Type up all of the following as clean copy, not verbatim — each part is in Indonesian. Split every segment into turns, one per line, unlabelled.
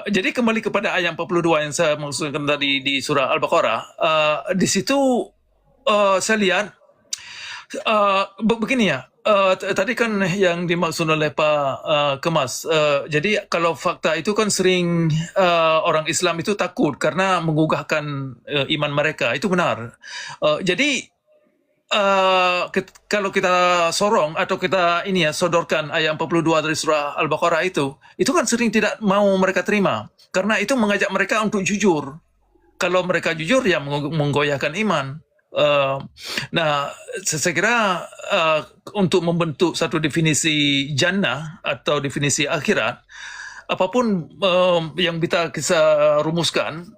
Jadi kembali kepada ayat 42 yang saya maksudkan tadi di surah Al-Baqarah, di situ saya lihat begini ya. Tadi kan yang dimaksud oleh Pak Kemas. Jadi kalau fakta itu kan sering orang Islam itu takut karena menggugahkan iman mereka. Itu benar. Jadi kalau kita sorong atau kita ini ya sodorkan ayat 42 dari surah Al-Baqarah itu kan sering tidak mau mereka terima karena itu mengajak mereka untuk jujur. Kalau mereka jujur ya menggoyahkan iman. Nah, saya kira untuk membentuk satu definisi jannah atau definisi akhirat, apapun yang kita rumuskan,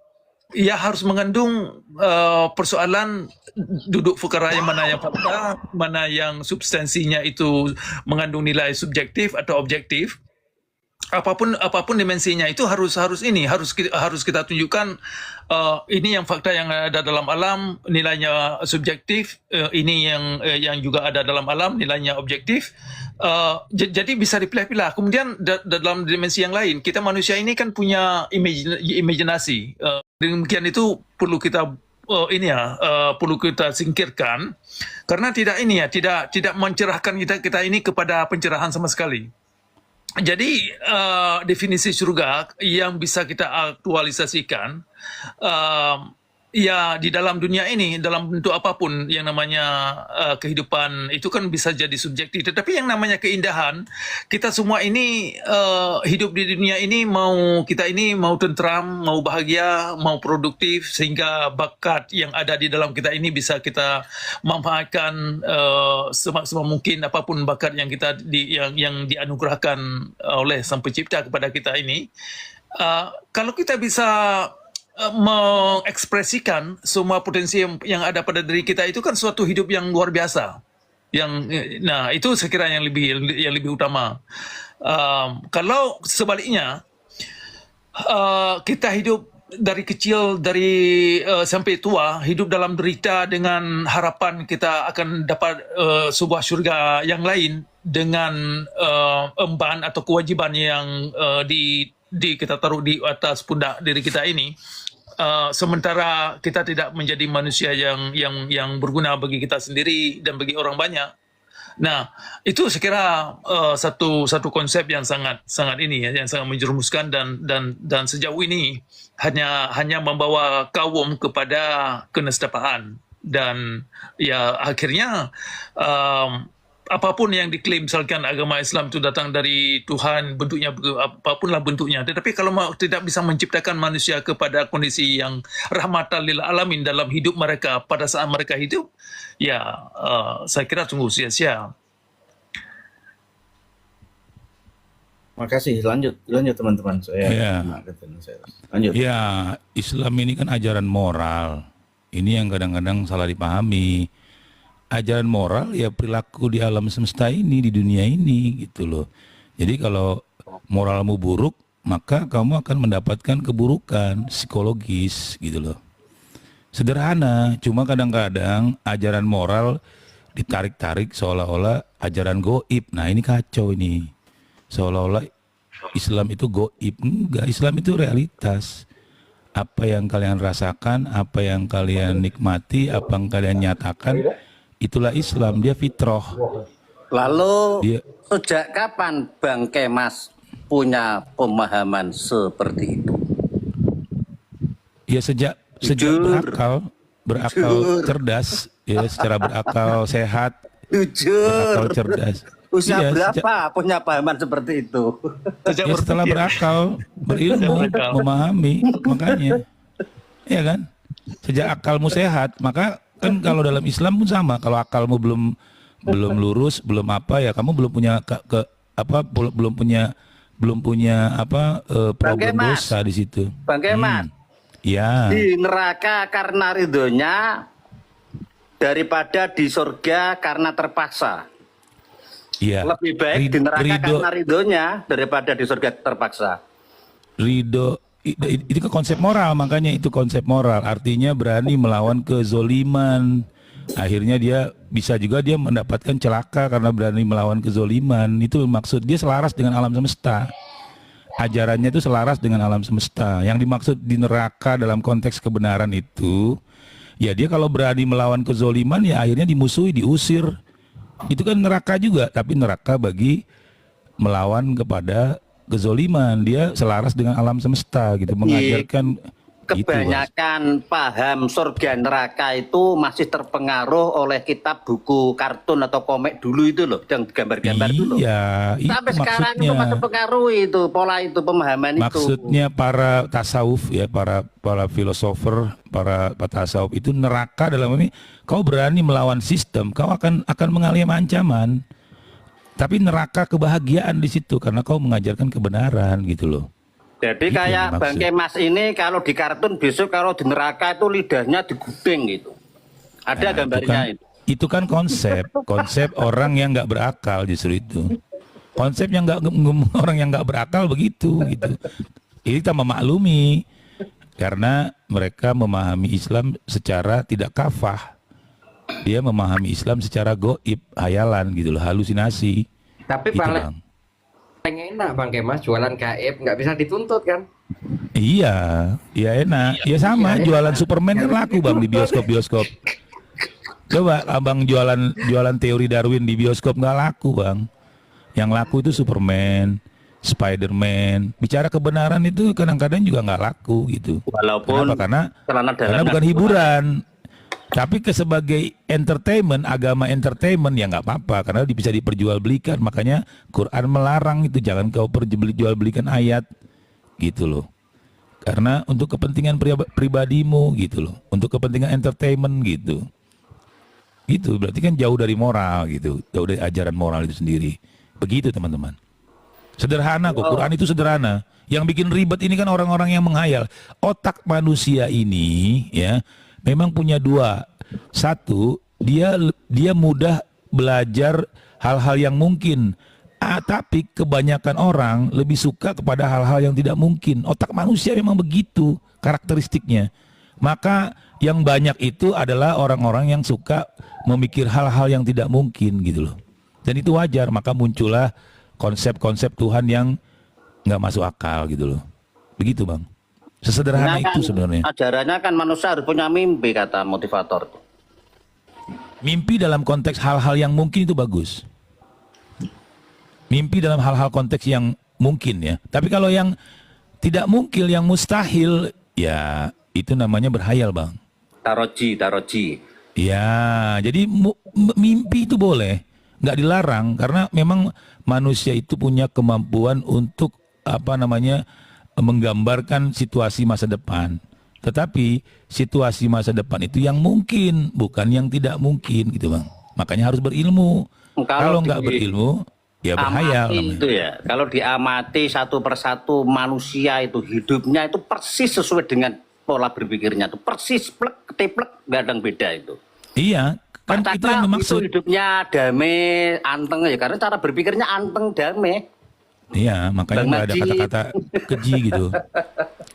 ia harus mengandung persoalan duduk perkara yang mana yang fakta, mana yang substansinya itu mengandung nilai subjektif atau objektif. Apapun dimensinya itu harus kita tunjukkan ini yang fakta yang ada dalam alam nilainya subjektif, ini yang juga ada dalam alam nilainya objektif. Jadi bisa dipilah-pilah. Kemudian dalam dimensi yang lain kita manusia ini kan punya imajinasi. Demikian itu perlu kita perlu kita singkirkan karena tidak mencerahkan kita ini kepada pencerahan sama sekali. Jadi definisi surga yang bisa kita aktualisasikan ya di dalam dunia ini dalam bentuk apapun yang namanya kehidupan itu kan bisa jadi subjektif. Tetapi yang namanya keindahan kita semua ini hidup di dunia ini kita ini mau tentram, mau bahagia, mau produktif sehingga bakat yang ada di dalam kita ini bisa kita manfaatkan semaksimal mungkin apapun bakat yang kita yang dianugerahkan oleh Sang Pencipta kepada kita ini. Kalau kita bisa mengekspresikan semua potensi yang ada pada diri kita itu kan suatu hidup yang luar biasa. Nah itu saya kira yang lebih utama. Kalau sebaliknya kita hidup dari kecil sampai tua hidup dalam derita dengan harapan kita akan dapat sebuah syurga yang lain dengan emban atau kewajiban yang kita taruh di atas pundak diri kita ini. Sementara kita tidak menjadi manusia yang berguna bagi kita sendiri dan bagi orang banyak. Nah, itu saya kira satu konsep yang sangat yang sangat menjerumuskan dan sejauh ini hanya membawa kaum kepada kenestapaan dan ya akhirnya apapun yang diklaim misalkan agama Islam itu datang dari Tuhan bentuknya apapunlah bentuknya, tetapi kalau tidak bisa menciptakan manusia kepada kondisi yang rahmatan lil alamin dalam hidup mereka pada saat mereka hidup ya saya kira sungguh sia-sia.
Makasih, lanjut teman-teman. Lanjut.
Ya, Islam ini kan ajaran moral. Ini yang kadang-kadang salah dipahami. Ajaran moral ya perilaku di alam semesta ini, di dunia ini gitu loh. Jadi kalau moralmu buruk, maka kamu akan mendapatkan keburukan psikologis gitu loh. Sederhana, cuma kadang-kadang ajaran moral ditarik-tarik seolah-olah ajaran goib. Nah ini kacau ini. Seolah-olah Islam itu goib. Enggak, Islam itu realitas. Apa yang kalian rasakan, apa yang kalian nikmati, apa yang kalian nyatakan, itulah Islam, dia fitrah.
Lalu sejak kapan Bang Kemas punya pemahaman seperti itu?
Ya sejak berakal cerdas, ya secara berakal sehat, berakal cerdas.
Usia berapa punya pahaman seperti itu?
Ya setelah berakal, berilmu, memahami, makanya, ya kan? Sejak akalmu sehat, maka kan kalau dalam Islam pun sama. Kalau akalmu belum lurus, belum apa ya, kamu belum punya belum punya problem dosa di situ.
Bang Kemas,
ya.
Di neraka karena ridhonya daripada di surga karena terpaksa.
Ya.
Lebih baik di neraka karena ridhonya daripada di surga terpaksa.
Ridho itu ke konsep moral, makanya itu konsep moral, artinya berani melawan kezoliman. Akhirnya dia bisa juga dia mendapatkan celaka karena berani melawan kezoliman. Itu maksud dia selaras dengan alam semesta. ajarannya itu selaras dengan alam semesta. Yang dimaksud di neraka dalam konteks kebenaran itu, ya dia kalau berani melawan kezoliman ya akhirnya dimusuhi, diusir. Itu kan neraka juga, tapi neraka bagi melawan kepada kezoliman. Dia selaras dengan alam semesta gitu, mengajarkan
kebanyakan paham surga neraka itu masih terpengaruh oleh kitab buku kartun atau komik dulu itu loh, yang gambar-gambar dulu.
Iya,
sampai sekarang itu masih terpengaruh itu pola itu, pemahaman itu.
Maksudnya para tasawuf ya, para filosofer, para tasawuf itu neraka dalam ini kau berani melawan sistem, kau akan mengalami ancaman. Tapi neraka kebahagiaan di situ karena kau mengajarkan kebenaran gitu loh.
Jadi
itu
kayak Bang Kemas ini kalau di kartun besok kalau di neraka itu lidahnya digudeng gitu. Ada gambarnya
itu kan konsep orang yang nggak berakal justru itu. Konsep yang orang yang nggak berakal begitu gitu. Ini kita memaklumi karena mereka memahami Islam secara tidak kafah. Dia memahami Islam secara goib, hayalan gitu loh, halusinasi.
Tapi
gitu,
paling enak Bang Kemas jualan gaib, nggak bisa dituntut kan?
Iya, ya enak. Ya sama, jualan Superman kan laku Bang di bioskop-bioskop. Coba abang jualan teori Darwin di bioskop nggak laku Bang. Yang laku itu Superman, Spiderman. Bicara kebenaran itu kadang-kadang juga nggak laku gitu.
Walaupun
karena bukan hiburan. Tapi sebagai entertainment, agama entertainment ya nggak apa-apa karena bisa diperjualbelikan. Makanya Quran melarang itu, jangan kau jual belikan ayat gitu loh. Karena untuk kepentingan pribadimu gitu loh, untuk kepentingan entertainment gitu. Gitu berarti kan jauh dari moral gitu, jauh dari ajaran moral itu sendiri. Begitu teman-teman. Sederhana kok, Quran itu sederhana. Yang bikin ribet ini kan orang-orang yang menghayal. Otak manusia ini ya memang punya dua. Satu, dia mudah belajar hal-hal yang mungkin. Tapi kebanyakan orang lebih suka kepada hal-hal yang tidak mungkin. Otak manusia memang begitu karakteristiknya. Maka yang banyak itu adalah orang-orang yang suka memikir hal-hal yang tidak mungkin gitu loh. Dan itu wajar, maka muncullah konsep-konsep Tuhan yang nggak masuk akal gitu loh. Begitu Bang. Sesederhana itu sebenarnya.
Ajarannya kan manusia harus punya mimpi, kata motivator.
Mimpi dalam konteks hal-hal yang mungkin itu bagus. Mimpi dalam hal-hal konteks yang mungkin ya. Tapi kalau yang tidak mungkin, yang mustahil, ya itu namanya berhayal Bang.
Taroji.
Ya, jadi mimpi itu boleh, nggak dilarang karena memang manusia itu punya kemampuan untuk menggambarkan situasi masa depan. Tetapi situasi masa depan itu yang mungkin, bukan yang tidak mungkin gitu Bang. Makanya harus berilmu. Kalau nggak berilmu, ya berhayal namanya.
Itu ya. Kalau diamati satu persatu manusia itu hidupnya itu persis sesuai dengan pola berpikirnya itu persis ketiplek, nggak ada yang beda itu.
Iya, kan itu yang dimaksud.
Itu hidupnya damai, anteng ya karena cara berpikirnya anteng, damai.
Iya, makanya nggak ada kata-kata keji gitu.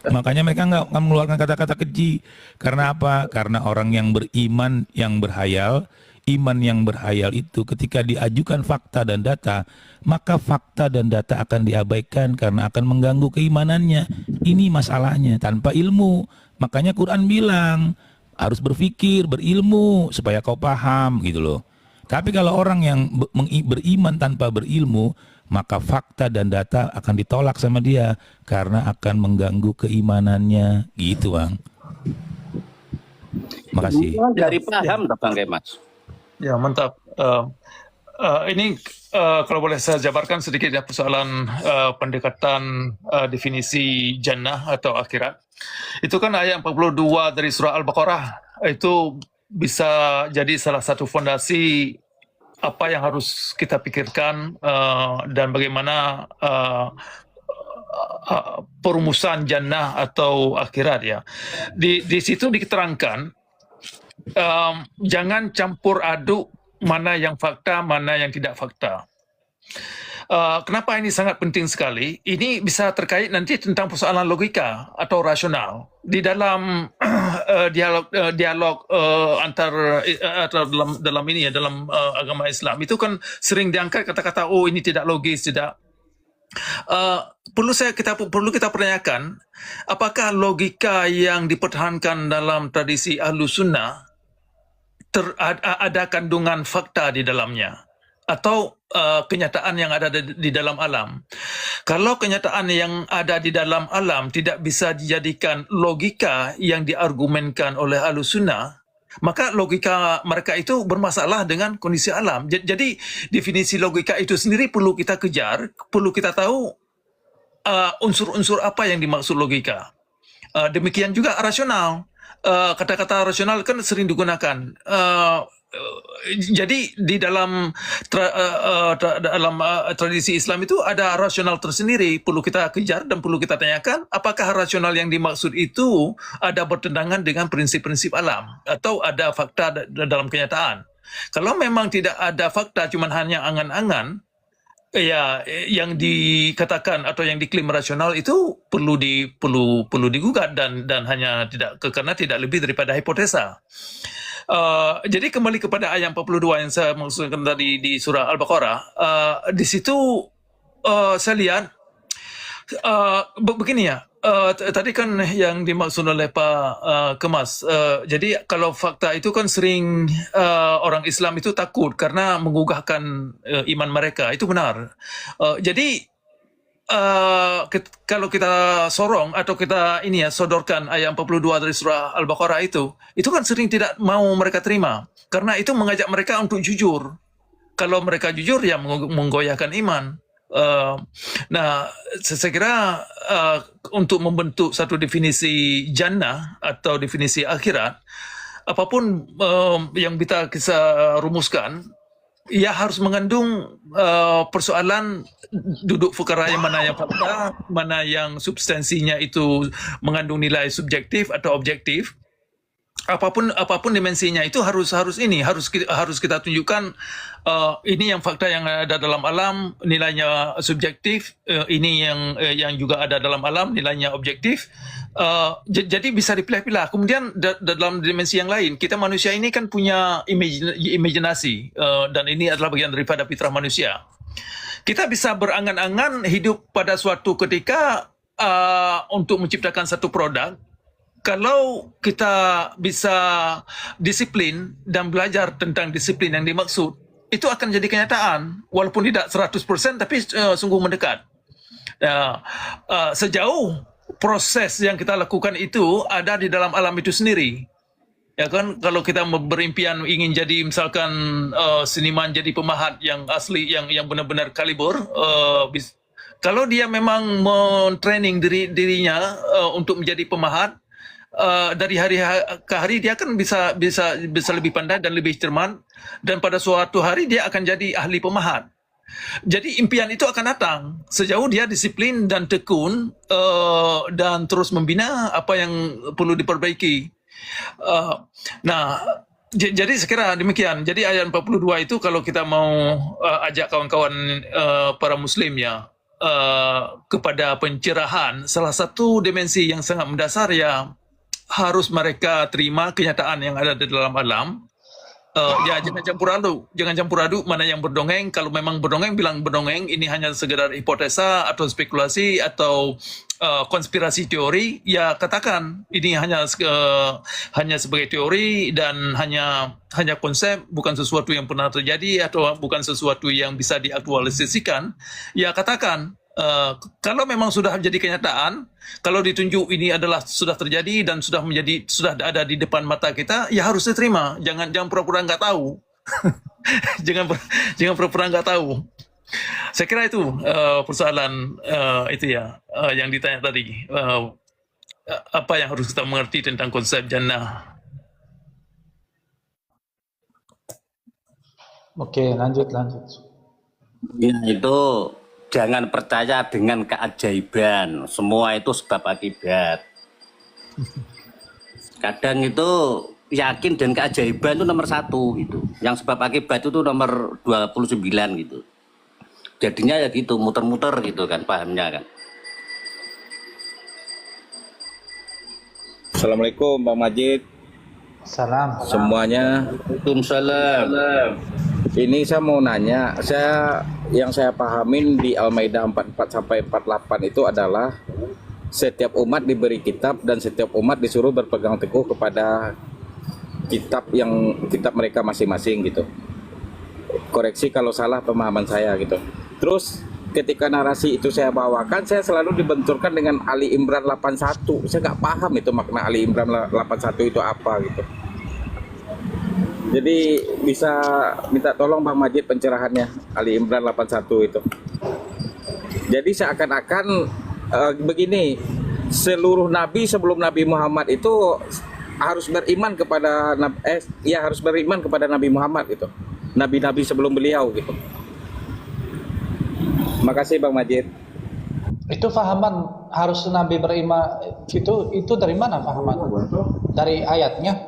Makanya mereka nggak mengeluarkan kata-kata keji. Karena apa? Karena orang yang beriman, yang berhayal, iman yang berhayal itu ketika diajukan fakta dan data, maka fakta dan data akan diabaikan karena akan mengganggu keimanannya. Ini masalahnya, tanpa ilmu. Makanya Quran bilang, harus berpikir, berilmu, supaya kau paham gitu loh. Tapi kalau orang yang beriman tanpa berilmu, maka fakta dan data akan ditolak sama dia karena akan mengganggu keimanannya gitu Bang. Makasih.
Dari paham Bang Kemas.
Ya mantap. Ini kalau boleh saya jabarkan sedikit ya persoalan pendekatan definisi jannah atau akhirat. Itu kan ayat 42 dari surah Al-Baqarah. Itu bisa jadi salah satu fondasi apa yang harus kita pikirkan dan bagaimana perumusan jannah atau akhirat ya. Di situ diterangkan jangan campur aduk mana yang fakta, mana yang tidak fakta. Kenapa ini sangat penting sekali? Ini bisa terkait nanti tentang persoalan logika atau rasional di dalam dialog antar atau dalam ini ya dalam agama Islam itu kan sering diangkat kata-kata oh ini tidak logis, tidak Uh, perlu kita pertanyakan, apakah logika yang dipertahankan dalam tradisi Ahlus Sunnah ada kandungan fakta di dalamnya, atau kenyataan yang ada di dalam alam? Kalau kenyataan yang ada di dalam alam tidak bisa dijadikan logika yang diargumenkan oleh Ahlus Sunnah, maka logika mereka itu bermasalah dengan kondisi alam. Jadi definisi logika itu sendiri perlu kita kejar, perlu kita tahu unsur-unsur apa yang dimaksud logika. Demikian juga rasional. Kata-kata rasional kan sering digunakan. Jadi di dalam tradisi Islam itu ada rasional tersendiri, perlu kita kejar dan perlu kita tanyakan apakah rasional yang dimaksud itu ada bertentangan dengan prinsip-prinsip alam atau ada fakta dalam kenyataan. Kalau memang tidak ada fakta, cuma hanya angan-angan, ya yang dikatakan atau yang diklaim rasional itu perlu digugat dan hanya karena tidak lebih daripada hipotesa. Jadi kembali kepada ayat 42 yang saya maksudkan tadi di surah Al-Baqarah, di situ saya lihat begini ya. Tadi kan yang dimaksud oleh Pak Kemas, jadi kalau fakta itu kan sering orang Islam itu takut karena menggugahkan iman mereka, itu benar. Jadi kalau kita sorong atau kita sodorkan ayat 42 dari surah Al-Baqarah itu kan sering tidak mau mereka terima, karena itu mengajak mereka untuk jujur. Kalau mereka jujur ya menggoyahkan iman. Nah, saya kira untuk membentuk satu definisi jannah atau definisi akhirat, apapun yang kita rumuskan, ia harus mengandung persoalan duduk perkara yang mana yang fakta, mana yang substansinya itu mengandung nilai subjektif atau objektif. Apapun dimensinya itu harus kita tunjukkan, ini yang fakta yang ada dalam alam nilainya subjektif, ini yang juga ada dalam alam nilainya objektif. Jadi bisa dipilah-pilah. Kemudian dalam dimensi yang lain, kita manusia ini kan punya imajinasi, dan ini adalah bagian daripada fitrah manusia. Kita bisa berangan-angan hidup pada suatu ketika untuk menciptakan satu produk. Kalau kita bisa disiplin dan belajar tentang disiplin yang dimaksud, itu akan jadi kenyataan, walaupun tidak 100%, tapi sungguh mendekat. Sejauh proses yang kita lakukan itu ada di dalam alam itu sendiri. Ya kan, kalau kita berimpian ingin jadi misalkan seniman, jadi pemahat yang asli, yang benar-benar kaliber, kalau dia memang men-training dirinya untuk menjadi pemahat, dari hari ke hari dia kan bisa lebih pandai dan lebih cermat, dan pada suatu hari dia akan jadi ahli pemahat. Jadi impian itu akan datang sejauh dia disiplin dan tekun, dan terus membina apa yang perlu diperbaiki. Nah, jadi sekira demikian. Jadi ayat 42 itu kalau kita mau ajak kawan-kawan para muslim ya kepada pencerahan, salah satu dimensi yang sangat mendasar ya harus mereka terima kenyataan yang ada di dalam alam. Ya jangan campur aduk mana yang berdongeng. Kalau memang berdongeng, bilang berdongeng, ini hanya sekedar hipotesa atau spekulasi atau konspirasi teori, ya katakan ini hanya sebagai teori dan hanya konsep, bukan sesuatu yang pernah terjadi atau bukan sesuatu yang bisa diaktualisasikan. Ya katakan, kalau memang sudah menjadi kenyataan, kalau ditunjuk ini adalah sudah terjadi dan sudah ada di depan mata kita, ya harus diterima. Jangan pura-pura nggak tahu. jangan pura-pura nggak tahu. Saya kira itu persoalan itu ya yang ditanya tadi. Apa yang harus kita mengerti tentang konsep jannah?
Oke, lanjut.
Ya, itu jangan percaya dengan keajaiban. Semua itu sebab akibat. Kadang itu yakin dan keajaiban itu nomor 1 gitu. Yang sebab akibat itu nomor 29 gitu. Jadinya ya gitu, muter-muter gitu kan pahamnya kan.
Assalamualaikum Pak Majid.
Salam.
Semuanya.
Waalaikumsalam.
Ini saya mau nanya, saya yang saya pahamin di Al-Maidah 44 sampai 48 itu adalah setiap umat diberi kitab dan setiap umat disuruh berpegang teguh kepada kitab mereka masing-masing gitu. Koreksi kalau salah pemahaman saya gitu. Terus ketika narasi itu saya bawakan, saya selalu dibenturkan dengan Ali Imran 81. Saya nggak paham itu makna Ali Imran 81 itu apa gitu. Jadi bisa minta tolong Bang Majid pencerahannya Ali Imran 81 itu. Jadi seakan-akan begini, seluruh nabi sebelum Nabi Muhammad itu harus beriman kepada harus beriman kepada Nabi Muhammad itu. Nabi-nabi sebelum beliau gitu. Makasih Bang Majid.
Itu fahaman harus Nabi beriman itu dari mana fahaman? Dari ayatnya?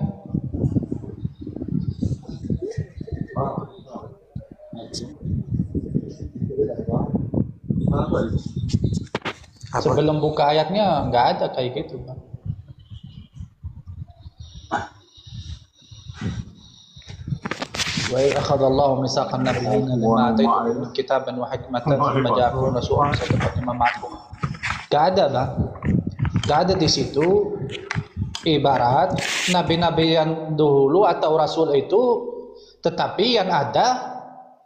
Sebelum buka ayatnya nggak ada kayak gitu, Bang. Wa akhadallahu mitsaqan nabiyyin lama ataitum min kitaban wa hikmatan thumma ja'akum rasulun musaddiqun lima ma'akum. Nggak ada, Bang. Nggak ada di situ ibarat nabi-nabi yang dahulu atau rasul itu, tetapi yang ada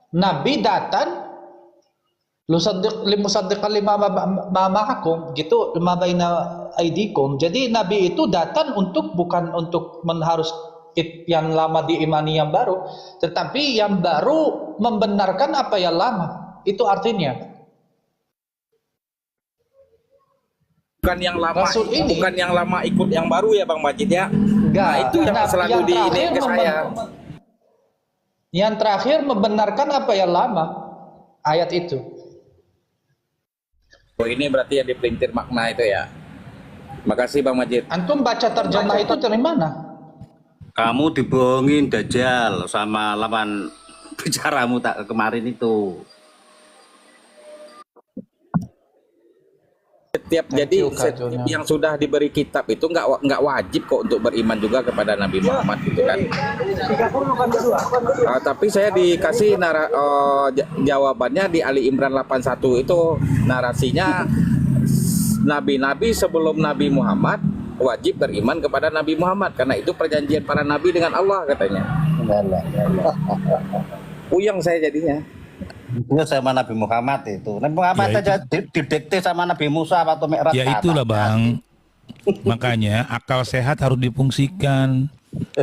nabi datang limusaddiqan lima ma'akum gitu, lima baina aidikum. Jadi nabi itu datang bukan untuk mengharus yang lama diimani yang baru, tetapi yang baru membenarkan apa yang lama. Itu artinya
Bukan yang lama,
Rasul ini,
bukan yang lama ikut yang baru ya Bang Majid ya.
enggak,
Nah, itu yang selalu di ini ke saya.
Yang terakhir membenarkan apa yang lama, ayat itu.
Oh, ini berarti yang dipelintir makna itu ya. Makasih Bang Majid.
Antum baca terjemah itu dari mana?
Kamu dibohongin Dajjal sama lawan bicaramu tak kemarin itu.
Setiap yang sudah diberi kitab itu nggak wajib kok untuk beriman juga kepada Nabi Muhammad gitu kan. Tapi saya dikasih jawabannya di Ali Imran 81 itu narasinya nabi-nabi sebelum Nabi Muhammad wajib beriman kepada Nabi Muhammad karena itu perjanjian para nabi dengan Allah katanya. Puyeng saya jadinya.
Itu sama Nabi Muhammad itu. Nabi Muhammad aja didikte sama Nabi Musa atau Mi'raj.
Ya itulah Bang. Makanya akal sehat harus difungsikan.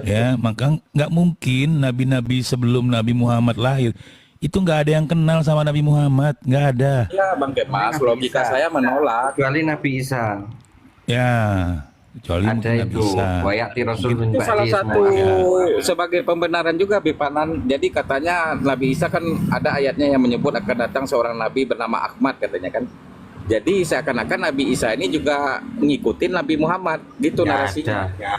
Ya, maka nggak mungkin nabi-nabi sebelum Nabi Muhammad lahir itu nggak ada yang kenal sama Nabi Muhammad, nggak ada.
Ya Bang Kemas, logika saya menolak.
Kecuali Nabi Isa.
Ya, kecuali
Ada
nggak
itu.
bisa.
Wayati Rasul min
Itu salah
ba'di
satu
semua.
sebagai pembenaran juga Bipanan. Jadi katanya Nabi Isa kan ada ayatnya yang menyebut akan datang seorang nabi bernama Ahmad katanya kan. Jadi seakan-akan Nabi Isa ini juga ngikutin Nabi Muhammad gitu
Nggak
narasinya.
ada.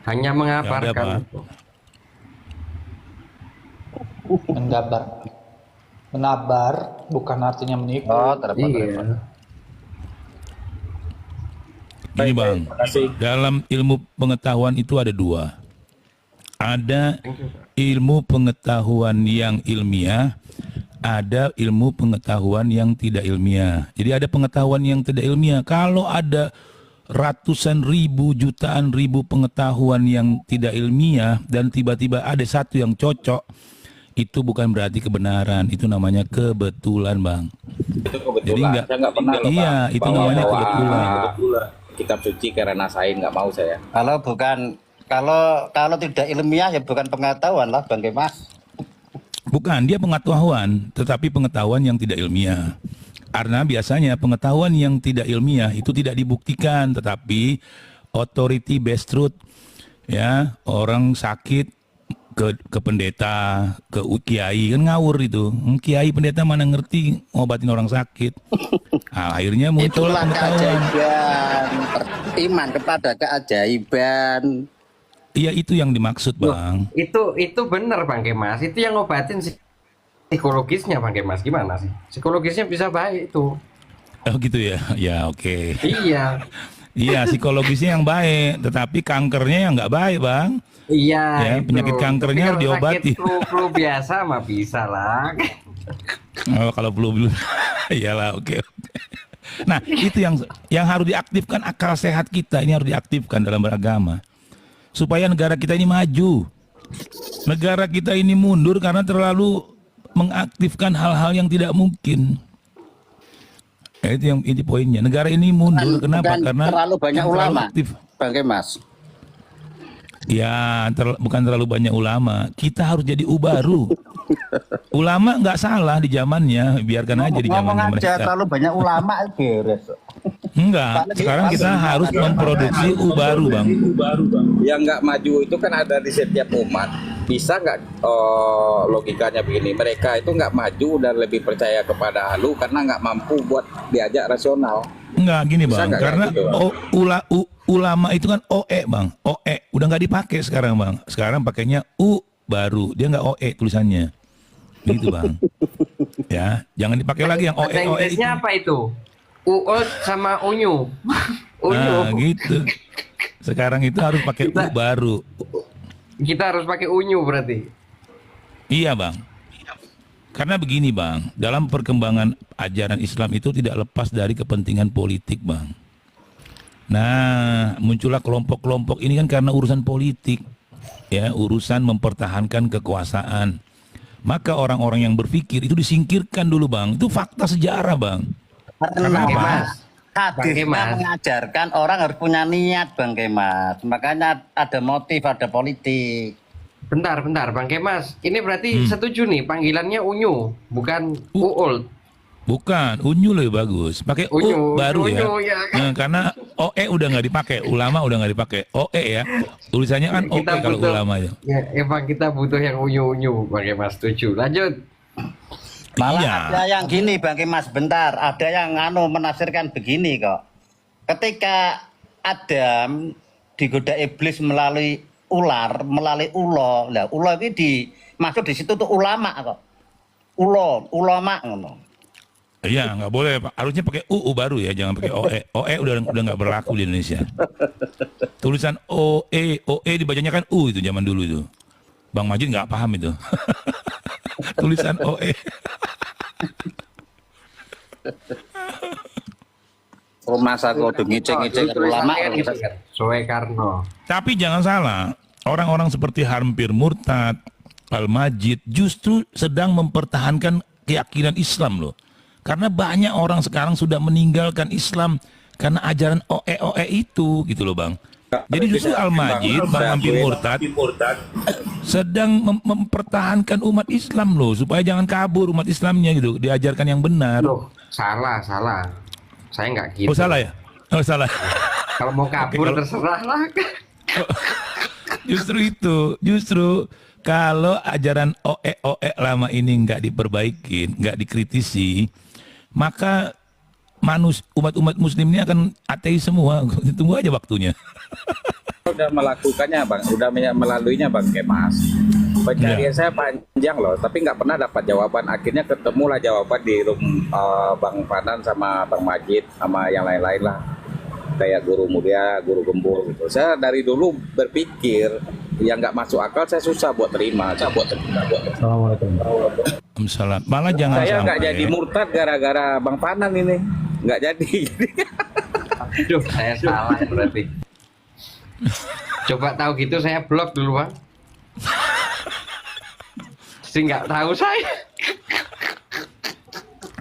Hanya mengabarkan.
Menabar bukan artinya menipu.
Oh,
Iya.
Ini Bang, dalam ilmu pengetahuan itu ada dua. Ada ilmu pengetahuan yang ilmiah, ada ilmu pengetahuan yang tidak ilmiah. Jadi ada pengetahuan yang tidak ilmiah. Kalau ada ratusan ribu, jutaan ribu pengetahuan yang tidak ilmiah dan tiba-tiba ada satu yang cocok, itu bukan berarti kebenaran, itu namanya kebetulan Bang.
Itu kebetulan.
Jadi enggak,
saya nggak pernah loh,
iya,
Pak,
itu
bawa
namanya kebetulan.
Kitab suci karena saya nggak mau saya.
Kalau tidak ilmiah ya bukan pengetahuan lah Bang Kemas.
Bukan, dia pengetahuan, tetapi pengetahuan yang tidak ilmiah. Karena biasanya pengetahuan yang tidak ilmiah itu tidak dibuktikan, tetapi authority based truth. Ya, orang sakit ke pendeta, ke kiai, kan ngawur itu. Kiai pendeta mana ngerti ngobatin orang sakit. Nah, akhirnya muncullah pengetahuan.
Keajaiban, beriman kepada keajaiban.
Iya, itu yang dimaksud Bang.
Itu benar Bang Kemas. Itu yang ngobatin psikologisnya Bang Kemas. Gimana sih? Psikologisnya bisa baik itu.
Oh gitu ya. Ya oke.
Iya.
Iya, psikologisnya yang baik, tetapi kankernya yang nggak baik Bang.
Iya.
Ya,
itu.
penyakit kankernya
Tapi
harus
kalau
diobati.
sakit flu biasa mah bisa lah.
Oh, kalau belum iyalah, oke. Nah, itu yang harus diaktifkan akal sehat kita, ini harus diaktifkan dalam beragama. Supaya negara kita ini maju. Negara kita ini mundur karena terlalu mengaktifkan hal-hal yang tidak mungkin. Ya, itu yang ini poinnya. Negara ini mundur kenapa?
Bukan
Karena
terlalu banyak
terlalu
ulama,
aktif.
Bang Kemas.
Ya, bukan terlalu banyak ulama. Kita harus jadi ubaru. Ulama nggak salah di zamannya, biarkan aja di zamannya
Ngomong aja
mereka.
terlalu banyak ulama beres.
Enggak, sekarang kita harus memproduksi ubaru, Bang.
Yang nggak maju itu kan ada di setiap umat. Bisa nggak logikanya begini? Mereka itu nggak maju dan lebih percaya kepada halu karena nggak mampu buat diajak rasional.
Enggak, gini
Bisa
Bang,
nggak
karena
kayak gitu, Bang?
ulama itu kan OE Bang, OE udah nggak dipakai sekarang Bang. Sekarang pakainya U baru, dia nggak OE tulisannya, gitu Bang. Ya, jangan dipakai lagi yang OE
Bahasa
OE itu.
Inggrisnya apa itu? Uol sama unyu.
Nah,
Unyu.
gitu. Sekarang itu harus pakai U baru.
Kita harus pakai unyu berarti.
Iya Bang. Karena begini Bang, dalam perkembangan ajaran Islam itu tidak lepas dari kepentingan politik Bang. Nah, muncullah kelompok-kelompok ini kan karena urusan politik, ya, urusan mempertahankan kekuasaan. Maka orang-orang yang berpikir itu disingkirkan dulu Bang. Itu fakta sejarah Bang.
Karena
Kenapa?
Mas,
Bang
hadisnya
Kemas.
mengajarkan orang harus punya niat Bang Kemas. Makanya ada motif, ada politik.
Bentar, Bang Kemas. Ini berarti setuju nih panggilannya unyu, bukan uol.
Bukan, unyu lebih bagus. Pakai U
Unyu,
baru ya.
unyu, ya.
Nah, karena OE udah nggak dipakai, ulama udah nggak dipakai. OE ya, tulisannya kan OE kalau ulama ya.
Ya, emang kita butuh yang unyu-unyu, Bang Kemas. Setuju. Lanjut.
Malah
Iya.
ada yang gini Bang Kemas, bentar. Ada yang menafsirkan begini kok. Ketika Adam digoda iblis melalui ular, melalui ulo. Lah, ulo ini masuk di situ tuh ulama kok. Ulama ngono.
Iya, nggak boleh Pak. Harusnya pakai U baru ya, jangan pakai OE. OE udah nggak berlaku di Indonesia. Tulisan OE dibacanya kan U itu zaman dulu itu. Bang Majid nggak paham itu. Tulisan OE.
Oh, masa kok udah ngecek-ngecek ulama
Tulisannya gitu kan. Soekarno.
Tapi jangan salah, orang-orang seperti hampir murtad, Al-Majid justru sedang mempertahankan keyakinan Islam loh. Karena banyak orang sekarang sudah meninggalkan Islam karena ajaran OE itu gitu loh Bang. Jadi justru Al-Majid, Bang Hampir Murtad sedang mempertahankan umat Islam loh, supaya jangan kabur umat Islamnya gitu, diajarkan yang benar.
Loh, salah. Saya nggak gitu.
Oh salah ya? Oh salah.
Kalau mau kabur terserah lah.
Justru kalau ajaran OE lama ini nggak diperbaikin, nggak dikritisi, maka umat Muslim ini akan ateis semua. Tunggu aja waktunya.
Udah melakukannya Bang, udah melaluinya Bang Kemas. Pencarian saya panjang loh, tapi nggak pernah dapat jawaban. Akhirnya ketemulah jawaban di Bang Fanan sama Bang Majid sama yang lain-lain lah. Kayak guru mulia, guru gembul gitu. Saya dari dulu berpikir yang nggak masuk akal saya susah buat terima.
Salam. Malah jangan
Saya nggak
sampai
jadi murtad gara-gara Bang Fanan ini. Nggak jadi.
Aduh, saya salah berarti. Coba tahu gitu saya blok dulu Bang. Sih nggak tahu saya.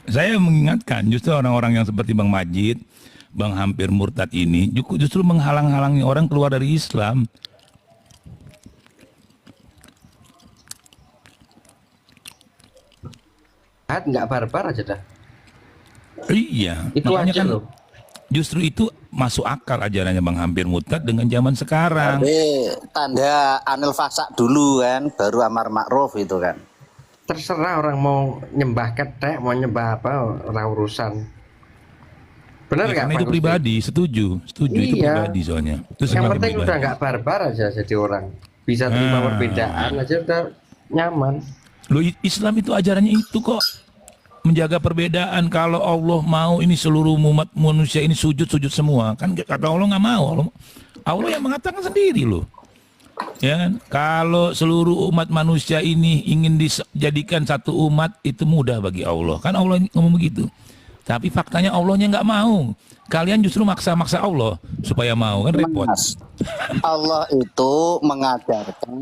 Saya mengingatkan justru orang-orang yang seperti Bang Majid, Bang Hampir Murtad ini justru menghalang-halangi orang keluar dari Islam.
Nggak barbar aja dah.
Iya,
Itu
makanya
aja
kan
loh.
justru itu masuk akal ajarannya Bang Hampir Murtad dengan zaman sekarang.
Tapi tanda anil fasak dulu kan, baru amar makruf itu kan.
Terserah orang mau nyembah ketek, mau nyembah apa, orang urusan. Benar
Ya,
nggak?
karena itu
Pak
pribadi, setuju itu
Iya.
pribadi soalnya. Itu
Yang
sifatnya
penting
pribadi.
udah nggak barbar aja jadi orang. Bisa terima
Ah.
perbedaan aja udah nyaman.
Loh, Islam itu ajarannya itu kok. Menjaga perbedaan. Kalau Allah mau ini seluruh umat manusia ini sujud semua. Kan kata Allah nggak mau. Allah yang mengatakan sendiri loh. Ya kan? Kalau seluruh umat manusia ini ingin dijadikan satu umat, itu mudah bagi Allah. Kan Allah ngomong begitu. Tapi faktanya Allahnya nggak mau. Kalian justru maksa-maksa Allah supaya mau, kan repot.
Mas, Allah itu mengajarkan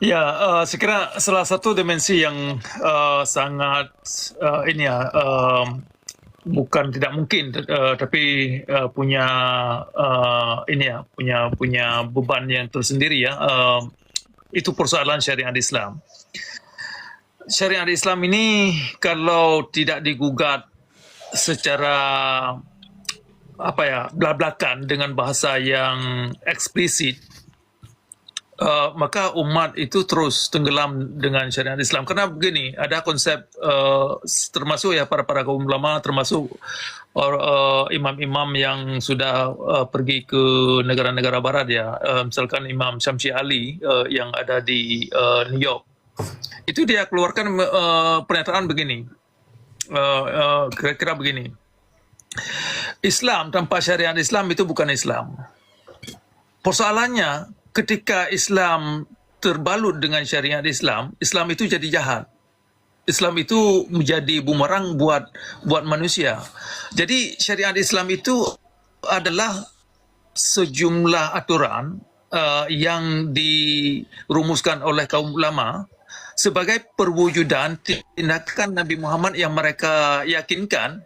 Ya, saya kira salah satu dimensi yang sangat ini ya, bukan tidak mungkin, tapi punya ini ya, punya beban yang tersendiri ya. Itu persoalan syariat Islam. Syariat Islam ini kalau tidak digugat secara apa ya, belak-belakan dengan bahasa yang eksplisit, maka umat itu terus tenggelam dengan syariat Islam. Karena begini, ada konsep termasuk ya para kaum ulama, termasuk imam-imam yang sudah pergi ke negara-negara barat ya, misalkan Imam Syamsi Ali yang ada di New York. Itu dia keluarkan pernyataan begini, kira-kira begini. Islam tanpa syariat Islam itu bukan Islam. Persoalannya, ketika Islam terbalut dengan syariat Islam, Islam itu jadi jahat. Islam itu menjadi bumerang buat manusia. Jadi syariat Islam itu adalah sejumlah aturan yang dirumuskan oleh kaum ulama sebagai perwujudan tindakan Nabi Muhammad yang mereka yakinkan,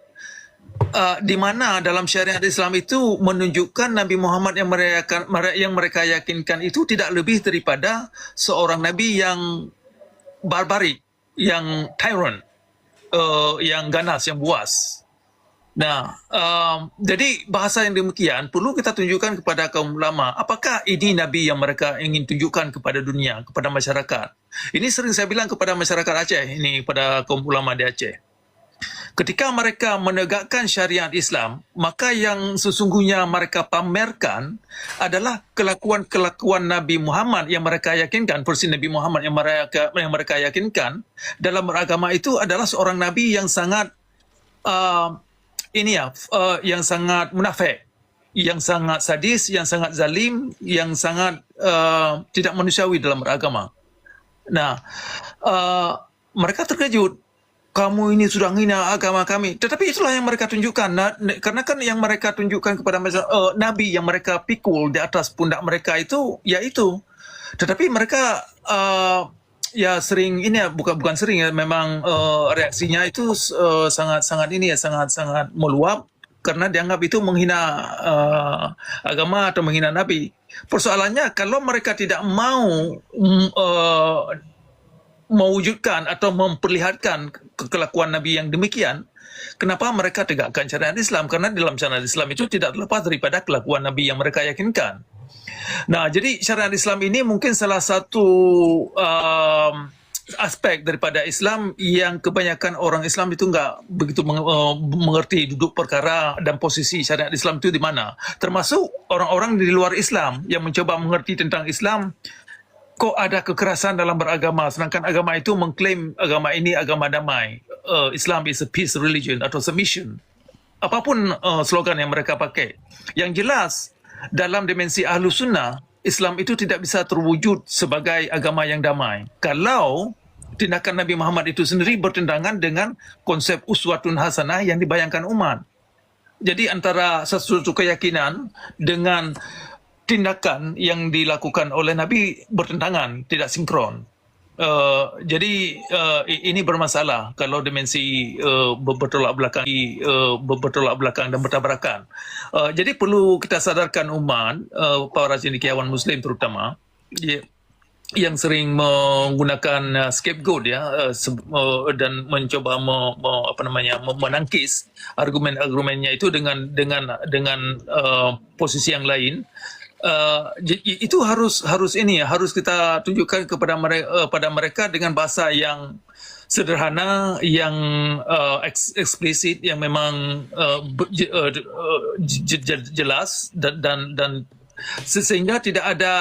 di mana dalam syariat Islam itu menunjukkan Nabi Muhammad yang mereka yakinkan itu tidak lebih daripada seorang Nabi yang barbarik, yang tyrant, yang ganas, yang buas. Nah, jadi bahasa yang demikian perlu kita tunjukkan kepada kaum ulama. Apakah ini Nabi yang mereka ingin tunjukkan kepada dunia, kepada masyarakat? Ini sering saya bilang kepada masyarakat Aceh, ini pada kaum ulama di Aceh. Ketika mereka menegakkan syariat Islam, maka yang sesungguhnya mereka pamerkan adalah kelakuan-kelakuan Nabi Muhammad yang mereka yakinkan, versi Nabi Muhammad yang mereka yakinkan dalam beragama itu adalah seorang Nabi yang sangat yang sangat munafik, yang sangat sadis, yang sangat zalim, yang sangat tidak manusiawi dalam beragama. Nah, mereka terkejut. Kamu ini sudah menghina agama kami. Tetapi itulah yang mereka tunjukkan. Karena kan yang mereka tunjukkan kepada Nabi yang mereka pikul di atas pundak mereka itu, ya itu. Tetapi mereka ya sering ini ya, bukan sering ya, memang reaksinya itu sangat meluap karena dianggap itu menghina agama atau menghina Nabi. Persoalannya kalau mereka tidak mau mewujudkan atau memperlihatkan kelakuan Nabi yang demikian, kenapa mereka tegakkan syariat Islam? Karena dalam syariat Islam itu tidak terlepas daripada kelakuan Nabi yang mereka yakinkan. Nah, jadi syariat Islam ini mungkin salah satu aspek daripada Islam yang kebanyakan orang Islam itu nggak begitu mengerti duduk perkara dan posisi syariat Islam itu di mana. Termasuk orang-orang di luar Islam yang mencoba mengerti tentang Islam. Kok ada kekerasan dalam beragama, sedangkan agama itu mengklaim agama ini agama damai. Islam is a peace religion atau submission. Apapun slogan yang mereka pakai. Yang jelas, dalam dimensi ahlu sunnah, Islam itu tidak bisa terwujud sebagai agama yang damai. Kalau tindakan Nabi Muhammad itu sendiri bertentangan dengan konsep uswatun hasanah yang dibayangkan umat. Jadi antara sesuatu keyakinan dengan tindakan yang dilakukan oleh Nabi bertentangan, tidak sinkron. Jadi ini bermasalah kalau dimensi bertolak belakang dan bertabrakan. Jadi perlu kita sadarkan umat, para cendekiawan Muslim terutama, yang sering menggunakan scapegoat ya, dan mencoba menangkis argumen-argumennya itu dengan posisi yang lain. Itu harus kita tunjukkan pada mereka dengan bahasa yang sederhana, yang eksplisit, yang memang jelas dan sehingga tidak ada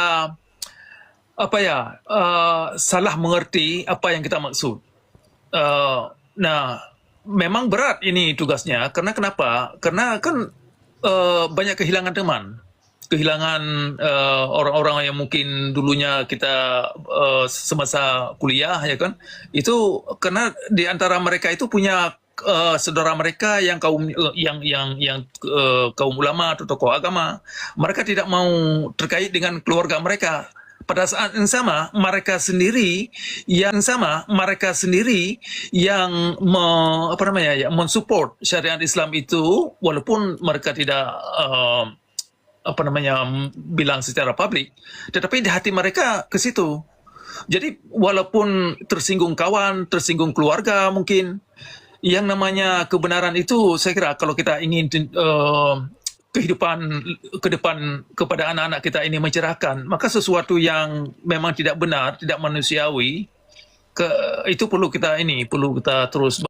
salah mengerti apa yang kita maksud. Nah, memang berat ini tugasnya. Karena kenapa? Karena kan banyak kehilangan teman, kehilangan orang-orang yang mungkin dulunya kita semasa kuliah, ya kan? Itu karena di antara mereka itu punya saudara mereka yang kaum ulama atau tokoh agama. Mereka tidak mau terkait dengan keluarga mereka. Pada saat yang sama mereka sendiri yang mensupport syariat Islam itu, walaupun mereka tidak bilang secara publik, tetapi di hati mereka ke situ. Jadi walaupun tersinggung kawan, tersinggung keluarga, mungkin yang namanya kebenaran itu, saya kira kalau kita ingin kehidupan ke depan kepada anak-anak kita ini mencerahkan, maka sesuatu yang memang tidak benar, tidak manusiawi, itu perlu kita terus